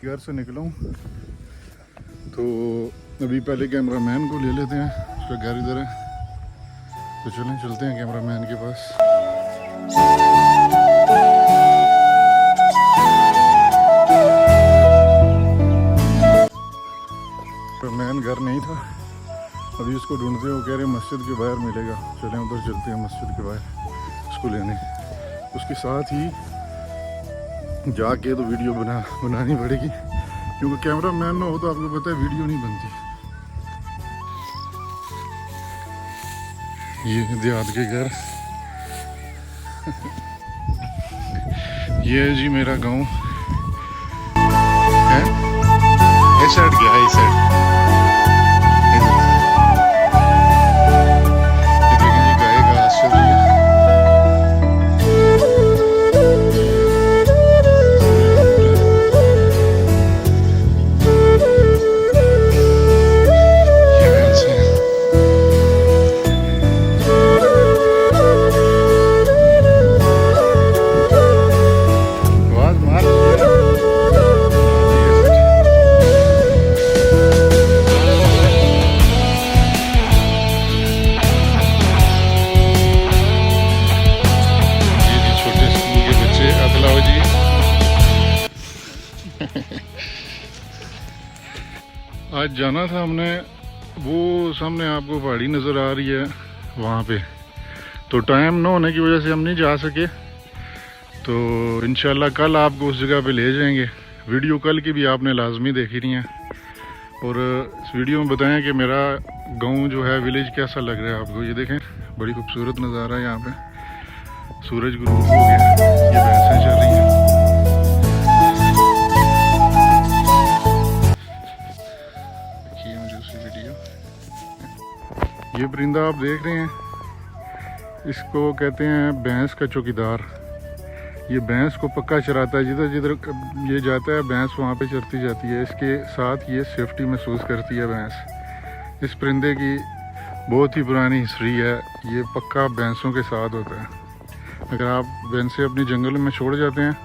घर से निकला हूँ तो अभी पहले कैमरामैन को ले लेते हैं, उसका घर इधर है तो चलें चलते हैं कैमरामैन के पास। कैमरामैन घर नहीं था, अभी उसको ढूंढते हैं, वो कह रहे मस्जिद के बाहर मिलेगा, चलें उधर चलते हैं मस्जिद के बाहर उसको लेने। उसके साथ ही जाके तो वीडियो बनानी पड़ेगी क्योंकि कैमरा मैन ना हो तो आपको पता है वीडियो नहीं बनती। ये देहात के घर ये है जी मेरा गांव है, इस साइड गया है, इस साइड आज जाना था हमने, वो सामने आपको पहाड़ी नज़र आ रही है वहाँ पे, तो टाइम ना होने की वजह से हम नहीं जा सके। तो इंशाल्लाह कल आपको उस जगह पे ले जाएंगे। वीडियो कल की भी आपने लाजमी देखी नहीं है और इस वीडियो में बताएं कि मेरा गांव जो है विलेज कैसा लग रहा है आपको। ये देखें बड़ी खूबसूरत नज़ारा है यहाँ पे, सूरज गुरूब हो गया, ये भैंसें चल रही हैं। ये परिंदा आप देख रहे हैं, इसको कहते हैं भैंस का चौकीदार। ये भैंस को पक्का चराता है, जिधर जिधर ये जाता है भैंस वहाँ पे चरती जाती है। इसके साथ ये सेफ्टी महसूस करती है भैंस। इस परिंदे की बहुत ही पुरानी हिस्ट्री है, ये पक्का भैंसों के साथ होता है। अगर आप भैंसें अपनी जंगल में छोड़ जाते हैं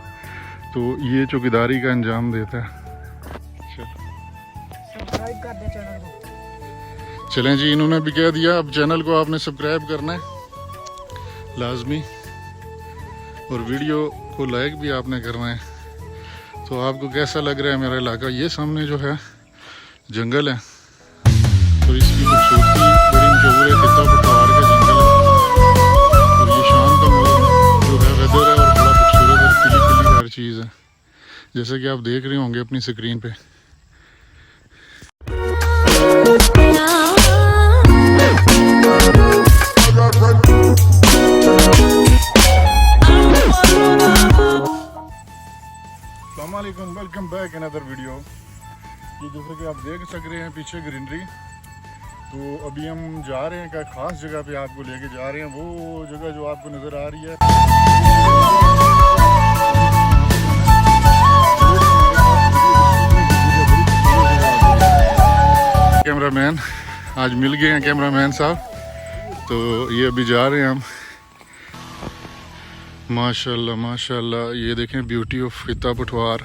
तो ये चौकीदारी का अंजाम देता है। सब्सक्राइब कर दे चैनल को। चलें जी, इन्होंने भी कह दिया अब चैनल को आपने सब्सक्राइब करना है लाजमी, और वीडियो को लाइक भी आपने करना है। तो आपको कैसा लग रहा है मेरा इलाका? ये सामने जो है जंगल है और इसकी खूबसूरती बड़ी मशहूर है, खिता पटवार का जंगल है। और ये शाम का जो है वेदर है और बड़ा खूबसूरत है, खिली खिली हर चीज़ है जैसा कि आप देख रहे होंगे अपनी स्क्रीन पे। अस्सलामुअलैकुम, वेलकम बैक अनदर वीडियो। ये जैसे कि आप देख सक रहे हैं पीछे ग्रीनरी, तो अभी हम जा रहे हैं एक खास जगह पे आपको लेके जा रहे हैं। वो जगह जो आपको नज़र आ रही है, कैमरामैन आज मिल गए हैं कैमरामैन साहब, तो ये अभी जा रहे हैं हम। माशाल्लाह माशाल्लाह, ये देखें ब्यूटी ऑफ खिता पटवार,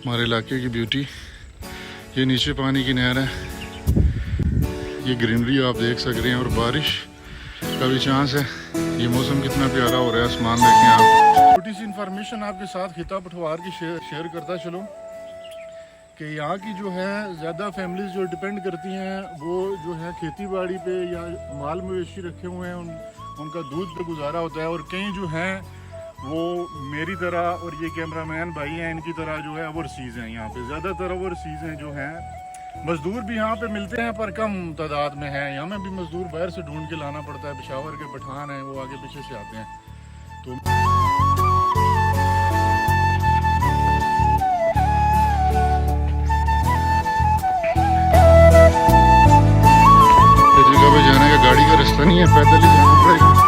हमारे इलाके की ब्यूटी। ये नीचे पानी की नहर है, ये ग्रीनरी आप देख सक रहे हैं और बारिश का भी चांस है। ये मौसम कितना प्यारा हो रहा है, आसमान देखें आप। छोटी सी इंफॉर्मेशन आपके साथ खिता पटवार की शेयर करता चलो कि यहाँ की जो है ज़्यादा फैमिलीज जो डिपेंड करती हैं वो जो है खेती बाड़ी पे या माल मवेशी रखे हुए हैं, उनका दूध पे गुजारा होता है। और कई जो हैं वो मेरी तरह और ये कैमरामैन भाई हैं इनकी तरह जो है ओवरसीज़ हैं। यहाँ पे ज़्यादातर ओवरसीज़ हैं जो हैं। मज़दूर भी यहाँ पे मिलते हैं पर कम तादाद में हैं। यहाँ में भी मज़दूर बाहर से ढूंढ के लाना पड़ता है। पेशावर के पठान हैं, वो आगे पीछे से आते हैं। तो जगह पे जाने का गाड़ी का रास्ता नहीं है, पैदल ही जाना पड़ेगा।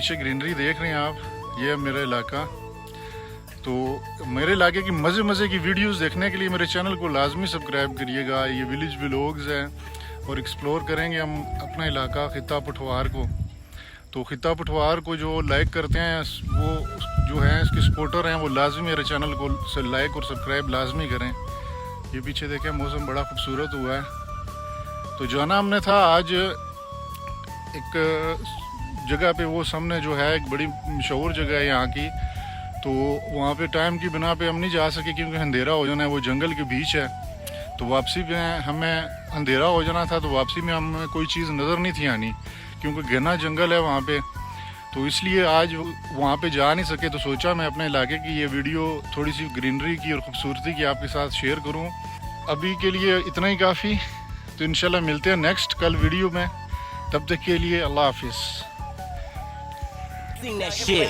पीछे ग्रीनरी देख रहे हैं आप, ये है मेरा इलाका। तो मेरे इलाके की मज़े मज़े की वीडियोस देखने के लिए मेरे चैनल को लाजमी सब्सक्राइब करिएगा। ये विलेज व्लॉग्स हैं और एक्सप्लोर करेंगे हम अपना इलाका खिता पठवार को। तो खिता पठवार को जो लाइक करते हैं वो जो हैं इसके सपोर्टर हैं, वो लाजमी मेरे चैनल को लाइक और सब्सक्राइब लाजमी करें। ये पीछे देखें मौसम बड़ा खूबसूरत हुआ है। तो जाना हमने था आज एक जगह पे, वो सामने जो है एक बड़ी मशहूर जगह है यहाँ की। तो वहाँ पे टाइम की बिना पे हम नहीं जा सके क्योंकि अंधेरा हो जाना है, वो जंगल के बीच है। तो वापसी में हमें अंधेरा हो जाना था, तो वापसी में हमें कोई चीज़ नज़र नहीं थी आनी क्योंकि घना जंगल है वहाँ पे। तो इसलिए आज वहाँ पे जा नहीं सके। तो सोचा मैं अपने इलाके की ये वीडियो थोड़ी सी ग्रीनरी की और ख़ूबसूरती की आपके साथ शेयर करूँ। अभी के लिए इतना ही काफ़ी। तो इंशाल्लाह मिलते हैं नेक्स्ट कल वीडियो में। तब तक के लिए अल्लाह हाफिज़। Sing that shit.